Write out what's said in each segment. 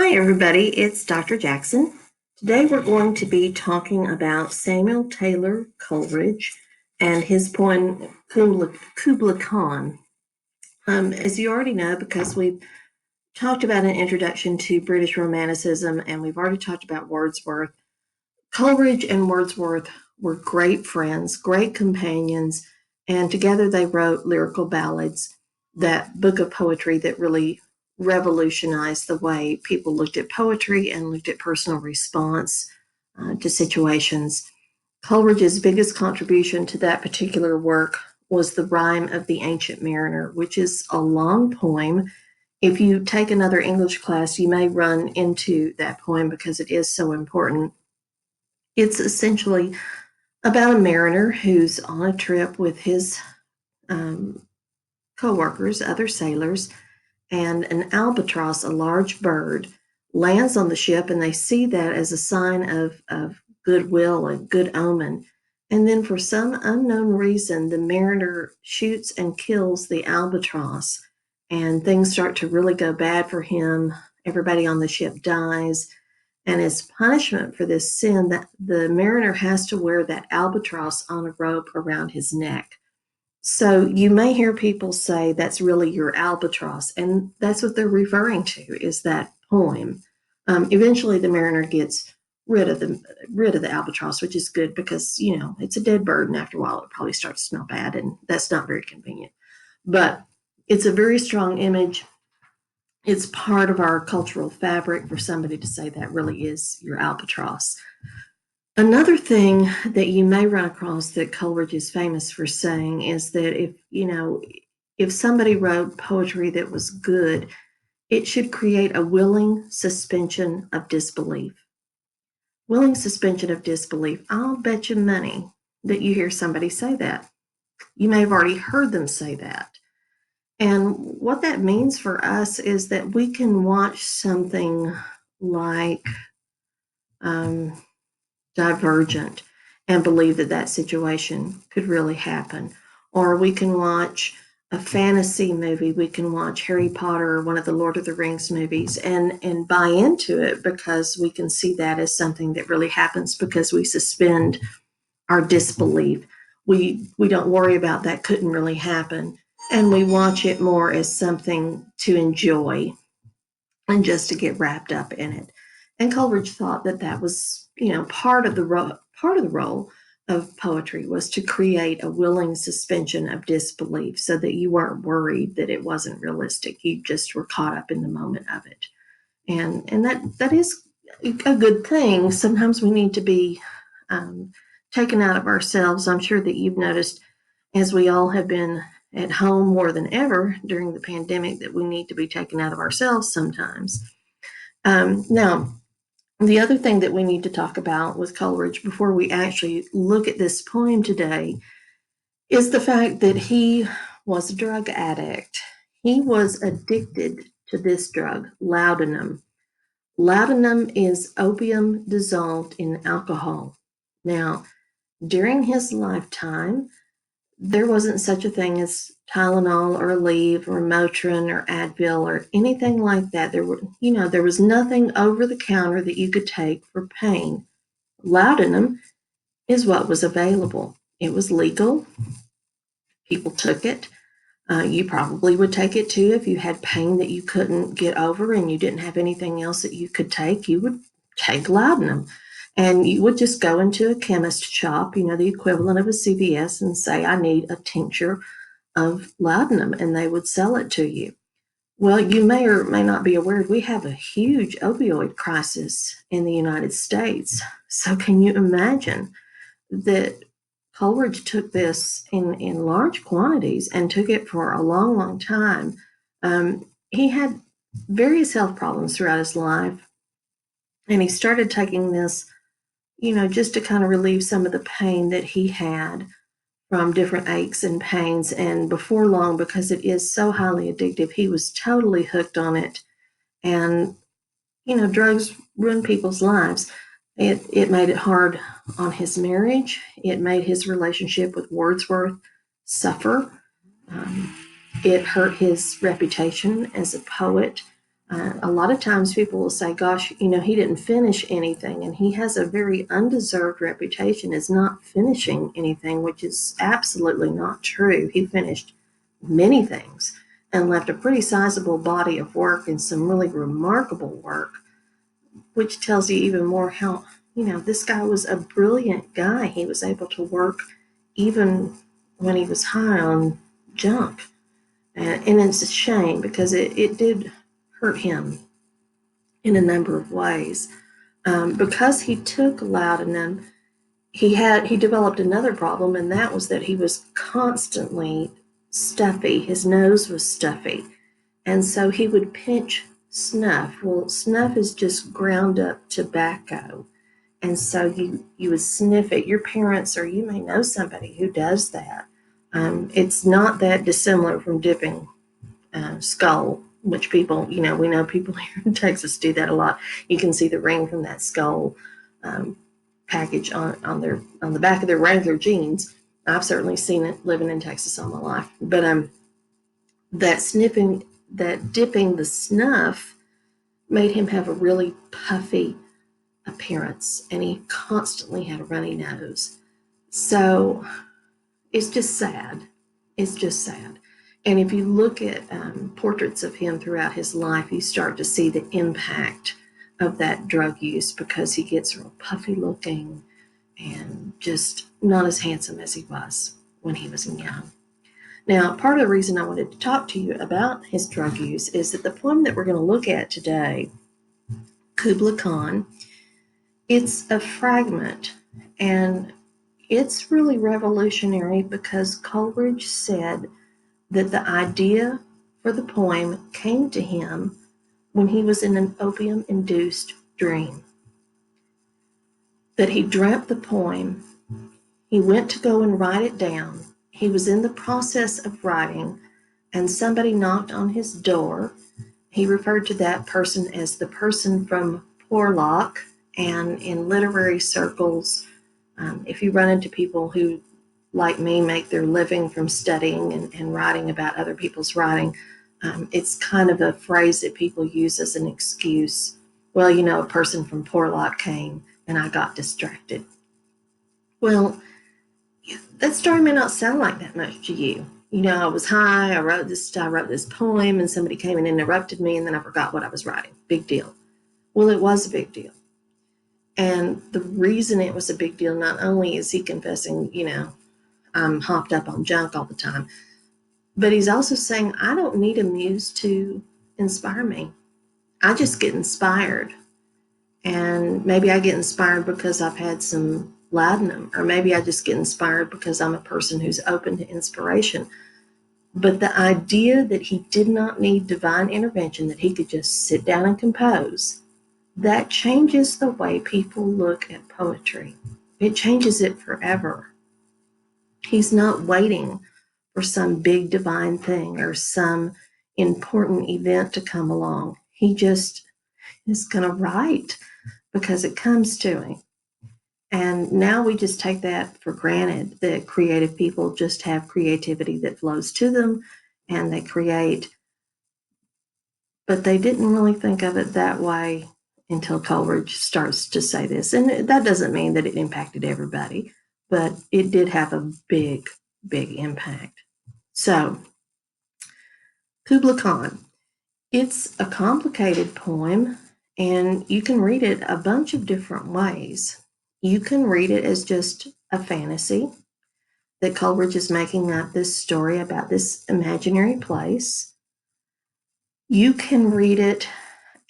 Hi, everybody. It's Dr. Jackson. Today we're going to be talking about Samuel Taylor Coleridge and his poem Kubla Khan. As you already know, because we've talked about an introduction to British Romanticism and we've already talked about Wordsworth, Coleridge and Wordsworth were great friends, great companions, and together they wrote lyrical ballads, that book of poetry that really revolutionized the way people looked at poetry and looked at personal response to situations. Coleridge's biggest contribution to that particular work was the Rime of the Ancient Mariner, which is a long poem. If you take another English class, you may run into that poem because it is so important. It's essentially about a mariner who's on a trip with his co-workers, other sailors, and an albatross, a large bird, lands on the ship, and they see that as a sign of goodwill, a good omen. And then, for some unknown reason, the mariner shoots and kills the albatross, and things start to really go bad for him. Everybody on the ship dies. And as punishment for this sin, that the mariner has to wear that albatross on a rope around his neck. So you may hear people say that's really your albatross, and that's what they're referring to is that poem. Eventually, the mariner gets rid of the albatross, which is good because it's a dead bird, and after a while, it probably starts to smell bad, and that's not very convenient. But it's a very strong image. It's part of our cultural fabric for somebody to say that really is your albatross. Another thing that you may run across that Coleridge is famous for saying is that if somebody wrote poetry that was good, it should create a willing suspension of disbelief. Willing suspension of disbelief. I'll bet you money that you hear somebody say that. You may have already heard them say that. And what that means for us is that we can watch something like Divergent and believe that that situation could really happen. Or we can watch a fantasy movie. We can watch Harry Potter or one of the Lord of the Rings movies and buy into it because we can see that as something that really happens because we suspend our disbelief. We don't worry about that couldn't really happen. And we watch it more as something to enjoy and just to get wrapped up in it. And Coleridge thought that that was, part of the role of poetry was to create a willing suspension of disbelief so that you weren't worried that it wasn't realistic. You just were caught up in the moment of it. And that is a good thing. Sometimes we need to be taken out of ourselves. I'm sure that you've noticed, as we all have been at home more than ever during the pandemic, that we need to be taken out of ourselves sometimes. Now, the other thing that we need to talk about with Coleridge before we actually look at this poem today is the fact that he was a drug addict. He was addicted to this drug, laudanum. Laudanum is opium dissolved in alcohol. Now, during his lifetime, there wasn't such a thing as Tylenol or Aleve or Motrin or Advil or anything like that. There was nothing over the counter that you could take for pain. Laudanum is what was available. It was legal. People took it. You probably would take it too if you had pain that you couldn't get over and you didn't have anything else that you could take. You would take laudanum. And you would just go into a chemist shop, the equivalent of a CVS, and say, I need a tincture of laudanum, and they would sell it to you. Well, you may or may not be aware, we have a huge opioid crisis in the United States. So can you imagine that Coleridge took this in large quantities and took it for a long, long time? He had various health problems throughout his life, and he started taking this just to kind of relieve some of the pain that he had from different aches and pains. And before long, because it is so highly addictive, he was totally hooked on it. And, drugs ruin people's lives. It made it hard on his marriage. It made his relationship with Wordsworth suffer. It hurt his reputation as a poet. A lot of times people will say, gosh, he didn't finish anything. And he has a very undeserved reputation as not finishing anything, which is absolutely not true. He finished many things and left a pretty sizable body of work and some really remarkable work, which tells you even more how, this guy was a brilliant guy. He was able to work even when he was high on junk. And it's a shame because it did hurt him in a number of ways. Because he took laudanum, he developed another problem, and that was that he was constantly stuffy. His nose was stuffy, and so he would pinch snuff. Well, snuff is just ground up tobacco, and so you would sniff it. Your parents, or you may know somebody who does that. It's not that dissimilar from dipping skull, which people, we know people here in Texas do that a lot. You can see the ring from that skull um, package on the back of their Wrangler jeans. I've certainly seen it living in Texas all my life. But that sniffing, that dipping the snuff made him have a really puffy appearance, and he constantly had a runny nose. So it's just sad. It's just sad. And if you look at portraits of him throughout his life, you start to see the impact of that drug use, because he gets real puffy looking and just not as handsome as he was when he was young. Now, part of the reason I wanted to talk to you about his drug use is that the poem that we're going to look at today, Kubla Khan, it's a fragment, and it's really revolutionary because Coleridge said that the idea for the poem came to him when he was in an opium-induced dream. That he dreamt the poem, he went to go and write it down. He was in the process of writing, and somebody knocked on his door. He referred to that person as the person from Porlock, and in literary circles, if you run into people who, like me, make their living from studying and writing about other people's writing, it's kind of a phrase that people use as an excuse. Well, a person from Porlock came and I got distracted. Well, that story may not sound like that much to you. I was high, I wrote this poem, and somebody came and interrupted me, and then I forgot what I was writing. Big deal. Well, it was a big deal. And the reason it was a big deal, not only is he confessing, I'm hopped up on junk all the time, but he's also saying, I don't need a muse to inspire me. I just get inspired. And maybe I get inspired because I've had some laudanum, or maybe I just get inspired because I'm a person who's open to inspiration. But the idea that he did not need divine intervention, that he could just sit down and compose, that changes the way people look at poetry. It changes it forever. He's not waiting for some big divine thing or some important event to come along. He just is going to write because it comes to him. And now we just take that for granted, that creative people just have creativity that flows to them and they create. But they didn't really think of it that way until Coleridge starts to say this. And that doesn't mean that it impacted everybody, but it did have a big, big impact. So, Kubla Khan, it's a complicated poem, and you can read it a bunch of different ways. You can read it as just a fantasy, that Coleridge is making up this story about this imaginary place. You can read it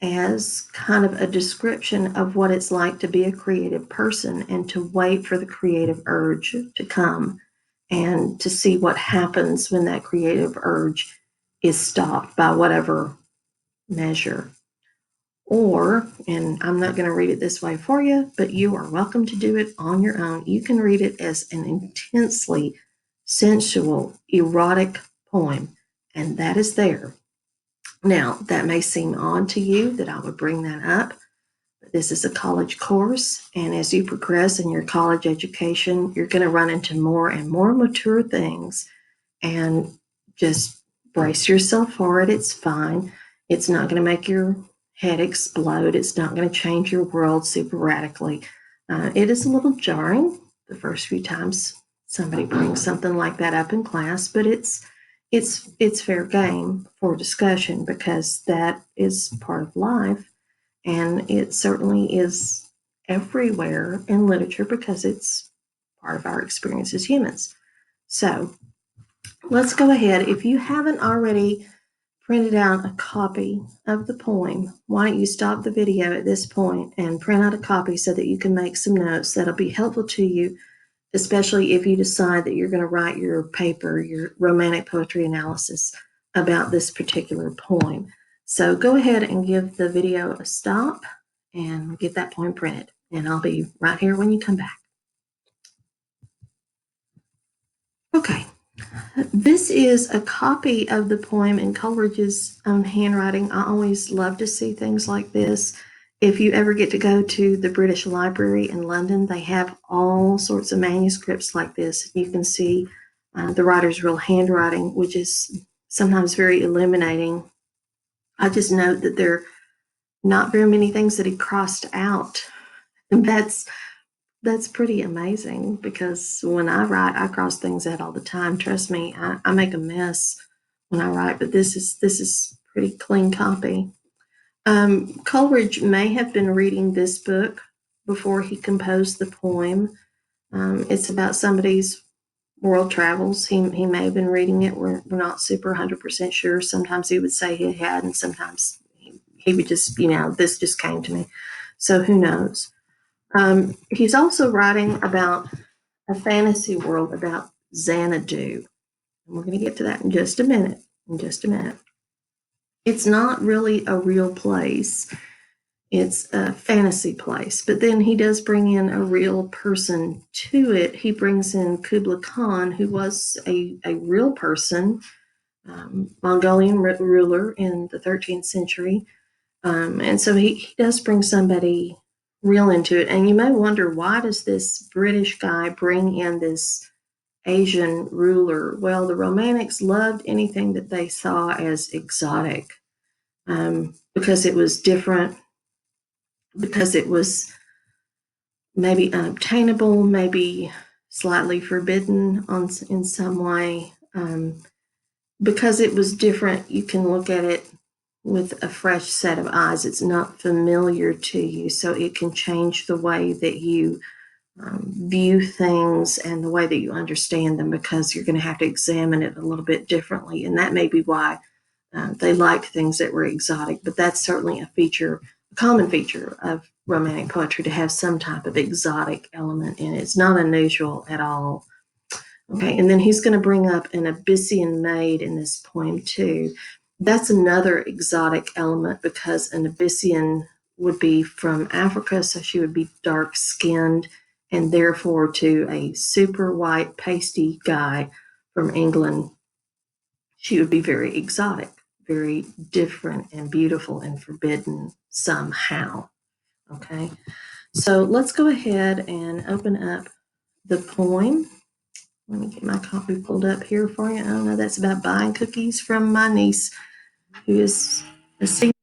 as kind of a description of what it's like to be a creative person and to wait for the creative urge to come and to see what happens when that creative urge is stopped by whatever measure. Or, and I'm not going to read it this way for you, but you are welcome to do it on your own. You can read it as an intensely sensual, erotic poem, and that is there. Now, that may seem odd to you that I would bring that up. But this is a college course, and as you progress in your college education, you're going to run into more and more mature things, and just brace yourself for it. It's fine. It's not going to make your head explode. It's not going to change your world super radically. It is a little jarring the first few times somebody brings something like that up in class, but it's fair game for discussion because that is part of life, and it certainly is everywhere in literature because it's part of our experience as humans. So let's go ahead. If you haven't already printed out a copy of the poem, why don't you stop the video at this point and print out a copy so that you can make some notes that'll be helpful to you, especially if you decide that you're going to write your paper, your romantic poetry analysis about this particular poem. So go ahead and give the video a stop and get that poem printed. And I'll be right here when you come back. Okay. This is a copy of the poem in Coleridge's own handwriting. I always love to see things like this. If you ever get to go to the British Library in London, they have all sorts of manuscripts like this. You can see the writer's real handwriting, which is sometimes very illuminating. I just note that there are not very many things that he crossed out. And that's pretty amazing because when I write, I cross things out all the time. Trust me, I make a mess when I write, but this is pretty clean copy. Coleridge may have been reading this book before he composed the poem. It's about somebody's world travels. He may have been reading it. We're not super 100% sure. Sometimes he would say he had, and sometimes he would just, this just came to me. So who knows? He's also writing about a fantasy world about Xanadu. And we're going to get to that in just a minute. It's not really a real place. It's a fantasy place. But then he does bring in a real person to it. He brings in Kubla Khan, who was a real person, Mongolian ruler in the 13th century. And so he does bring somebody real into it. And you may wonder, why does this British guy bring in this Asian ruler? Well, the Romantics loved anything that they saw as exotic because it was different, because it was maybe unobtainable, maybe slightly forbidden in some way. Because it was different, you can look at it with a fresh set of eyes. It's not familiar to you, so it can change the way that you view things and the way that you understand them, because you're going to have to examine it a little bit differently. And that may be why they liked things that were exotic, but that's certainly a common feature of romantic poetry, to have some type of exotic element in it. It's not unusual at all. Okay, and then he's going to bring up an Abyssinian maid in this poem too. That's another exotic element because an Abyssinian would be from Africa, so she would be dark skinned, and therefore to a super white, pasty guy from England, she would be very exotic, very different and beautiful and forbidden somehow. Okay, so let's go ahead and open up the poem. Let me get my copy pulled up here for you. Oh no, that's about buying cookies from my niece, who is a senior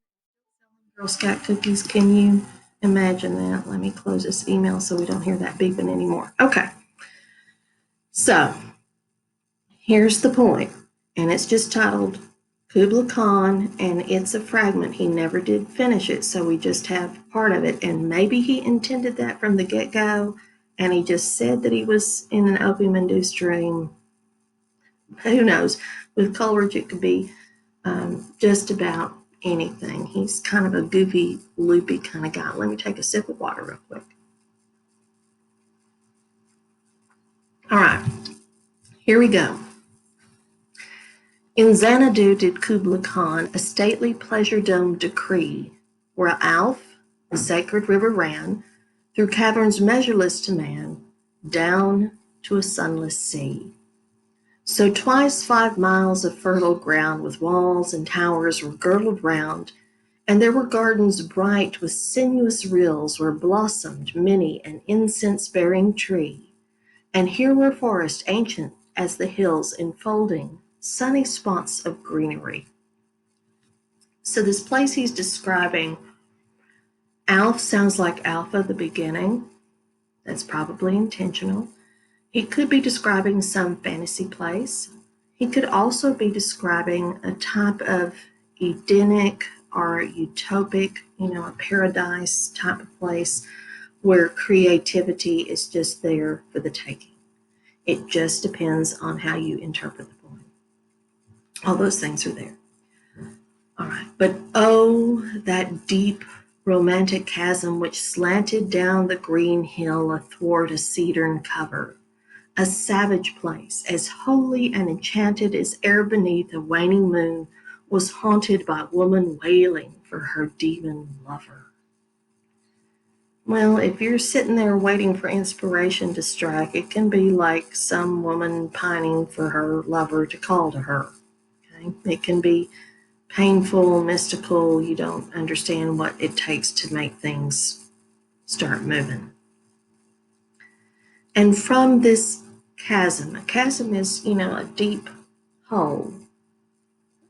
Girl Scout cookies. Can you imagine that? Let me close this email so we don't hear that beeping anymore. Okay, so here's the point, and it's just titled Kubla Khan, and it's a fragment. He never did finish it, so we just have part of it, and maybe he intended that from the get-go, and he just said that he was in an opium-induced dream. Who knows? With Coleridge, it could be just about anything. He's kind of a goofy, loopy kind of guy. Let me take a sip of water real quick. All right, here we go. In Xanadu did Kubla Khan a stately pleasure-dome decree, where Alph, the sacred river, ran through caverns measureless to man, down to a sunless sea. So twice 5 miles of fertile ground with walls and towers were girdled round, and there were gardens bright with sinuous rills where blossomed many an incense-bearing tree, and here were forests ancient as the hills enfolding sunny spots of greenery. So this place he's describing, Alf sounds like Alpha, the beginning. That's probably intentional. He could be describing some fantasy place. He could also be describing a type of Edenic or utopic, a paradise type of place where creativity is just there for the taking. It just depends on how you interpret the poem. All those things are there. All right. But oh, that deep romantic chasm which slanted down the green hill athwart a cedarn cover, a savage place, as holy and enchanted as ere beneath a waning moon was haunted by woman wailing for her demon lover. Well, if you're sitting there waiting for inspiration to strike, it can be like some woman pining for her lover to call to her. Okay? It can be painful, mystical. You don't understand what it takes to make things start moving. And from this chasm, a chasm is, a deep hole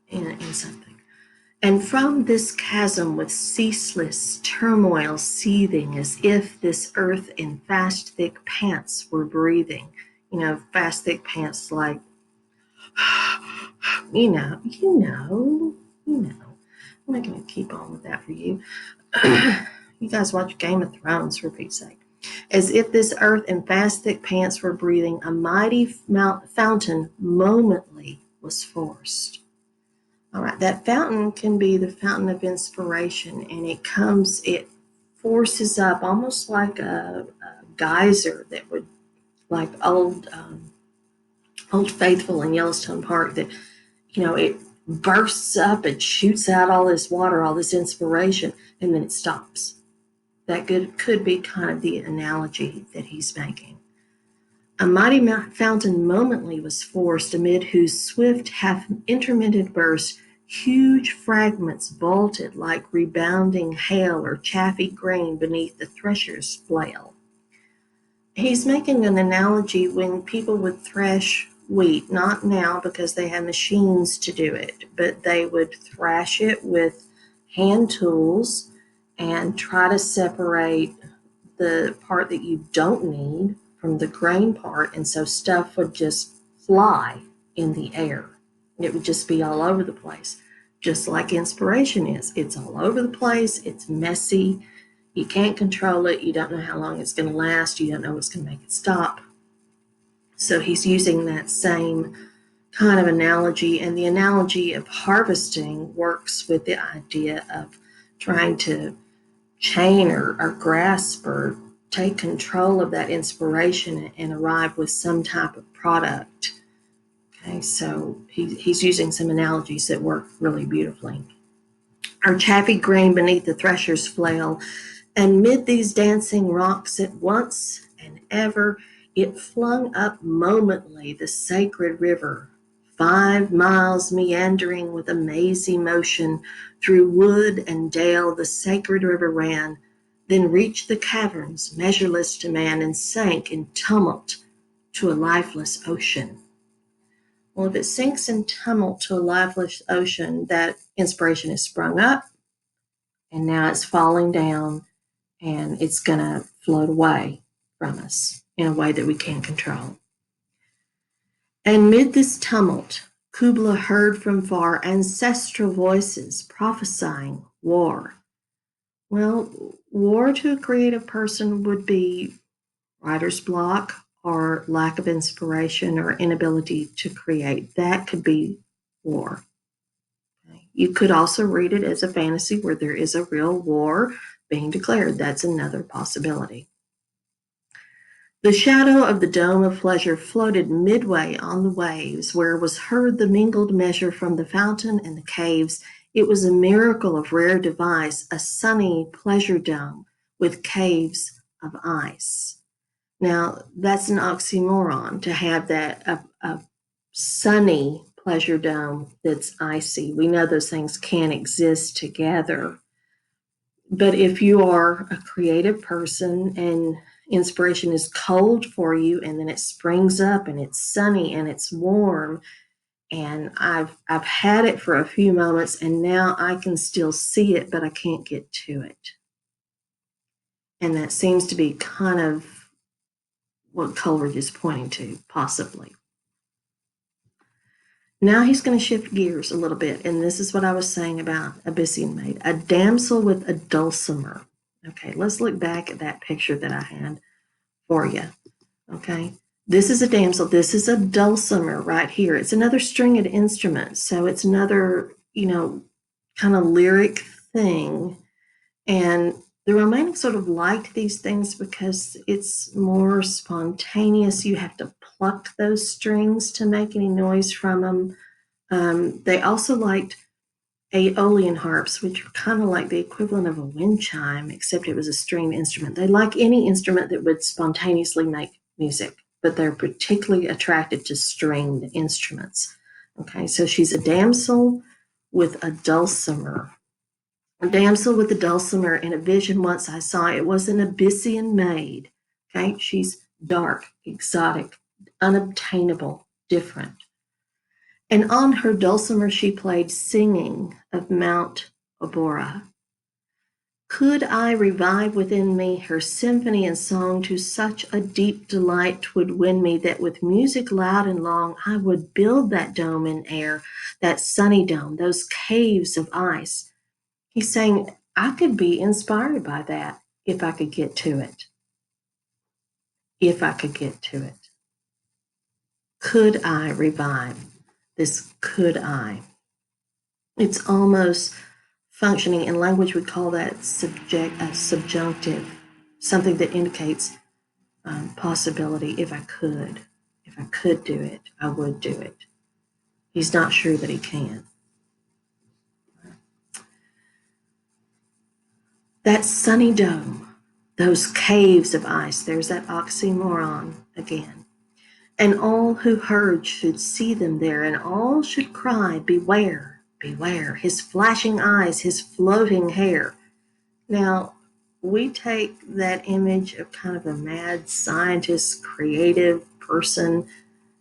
in something. And from this chasm with ceaseless turmoil seething, as if this earth in fast, thick pants were breathing. Fast, thick pants like, you know, you know, you know. I'm not going to keep on with that for you. You guys watch Game of Thrones, for Pete's sake. As if this earth in fast, thick pants were breathing, a mighty fountain momently was forced. All right, that fountain can be the fountain of inspiration, and it forces up almost like a geyser that would, like Old Faithful in Yellowstone Park, that, it bursts up and shoots out all this water, all this inspiration, and then it stops. That could be kind of the analogy that he's making. A mighty fountain momently was forced, amid whose swift, half-intermitted burst huge fragments vaulted like rebounding hail or chaffy grain beneath the thresher's flail. He's making an analogy when people would thresh wheat, not now because they have machines to do it, but they would thrash it with hand tools and try to separate the part that you don't need from the grain part, and so stuff would just fly in the air. It would just be all over the place, just like inspiration is. It's all over the place. It's messy. You can't control it. You don't know how long it's going to last. You don't know what's going to make it stop. So he's using that same kind of analogy, and the analogy of harvesting works with the idea of trying to chain or grasp or take control of that inspiration and arrive with some type of product. Okay, so he's using some analogies that work really beautifully. Our chaffy grain beneath the thresher's flail, and mid these dancing rocks at once and ever, it flung up momently the sacred river, 5 miles meandering with a mazy motion, through wood and dale the sacred river ran, then reached the caverns, measureless to man, and sank in tumult to a lifeless ocean. Well, if it sinks in tumult to a lifeless ocean, that inspiration has sprung up, and now it's falling down, and it's going to float away from us in a way that we can't control. And mid this tumult, Kubla heard from far ancestral voices prophesying war. Well, war to a creative person would be writer's block or lack of inspiration or inability to create. That could be war. Okay. You could also read it as a fantasy where there is a real war being declared. That's another possibility. The shadow of the dome of pleasure floated midway on the waves, where was heard the mingled measure from the fountain and the caves. It was a miracle of rare device, a sunny pleasure dome with caves of ice. Now, that's an oxymoron to have that a sunny pleasure dome that's icy. We know those things can't exist together. But if you are a creative person and inspiration is cold for you, and then it springs up and it's sunny and it's warm, And I've had it for a few moments, and now I can still see it, but I can't get to it. And that seems to be kind of what Coleridge is pointing to, possibly. Now he's going to shift gears a little bit, and this is what I was saying about Abyssinian maid, a damsel with a dulcimer. Okay, let's look back at that picture that I had for you. Okay, this is a damsel. This is a dulcimer right here. It's another stringed instrument, so it's another, kind of lyric thing. And the Romanians sort of liked these things because it's more spontaneous. You have to pluck those strings to make any noise from them. They also liked Aeolian harps, which were kind of like the equivalent of a wind chime, except it was a stringed instrument. They like any instrument that would spontaneously make music, but they're particularly attracted to stringed instruments. Okay, so she's a damsel with a dulcimer. A damsel with a dulcimer. In a vision once I saw, it was an Abyssinian maid. Okay, she's dark, exotic, unobtainable, different. And on her dulcimer she played, singing of Mount Abora. Could I revive within me her symphony and song, to such a deep delight 'twould win me, that with music loud and long I would build that dome in air, that sunny dome, those caves of ice. He's saying I could be inspired by that if I could get to it. If I could get to it. Could I revive? This could I. It's almost functioning in language, we call that subjunctive, something that indicates possibility. If I could do it, I would do it. He's not sure that he can. That sunny dome, those caves of ice, there's that oxymoron again. And all who heard should see them there, and all should cry, beware, beware, his flashing eyes, his floating hair. Now, we take that image of kind of a mad scientist, creative person.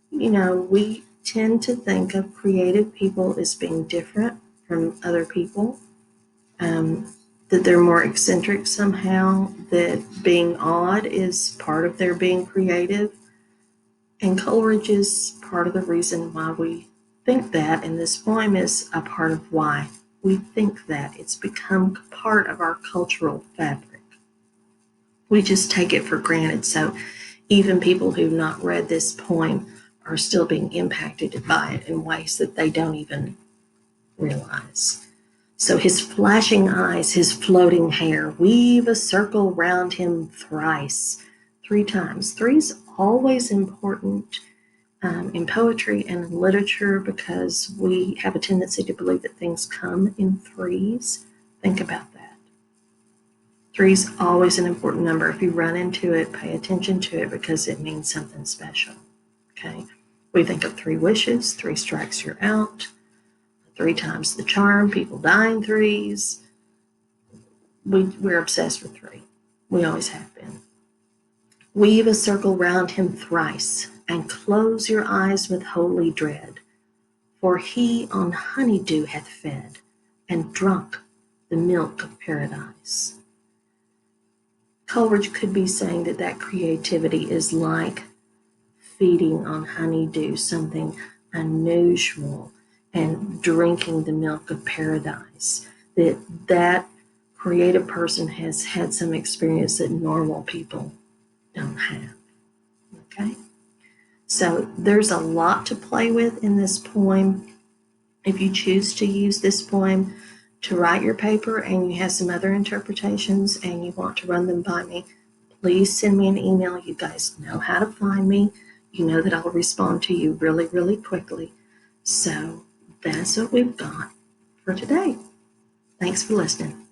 We tend to think of creative people as being different from other people, that they're more eccentric somehow, that being odd is part of their being creative. And Coleridge is part of the reason why we think that, and this poem is a part of why we think that. It's become part of our cultural fabric. We just take it for granted. So even people who've not read this poem are still being impacted by it in ways that they don't even realize. So his flashing eyes, his floating hair, weave a circle round him thrice, 3 times. 3's always important in poetry and in literature, because we have a tendency to believe that things come in 3's. Think about that. 3's always an important number. If you run into it, pay attention to it, because it means something special. Okay? We think of 3 wishes, 3 strikes, you're out. 3 times the charm, people die in 3's. We're obsessed with 3. We always have been. Weave a circle round him thrice, and close your eyes with holy dread, for he on honeydew hath fed, and drunk the milk of paradise. Coleridge could be saying that creativity is like feeding on honeydew, something unusual, and drinking the milk of paradise. That creative person has had some experience that normal people don't have. Okay? So there's a lot to play with in this poem. If you choose to use this poem to write your paper and you have some other interpretations and you want to run them by me, please send me an email. You guys know how to find me. You know that I'll respond to you really, really quickly. So that's what we've got for today. Thanks for listening.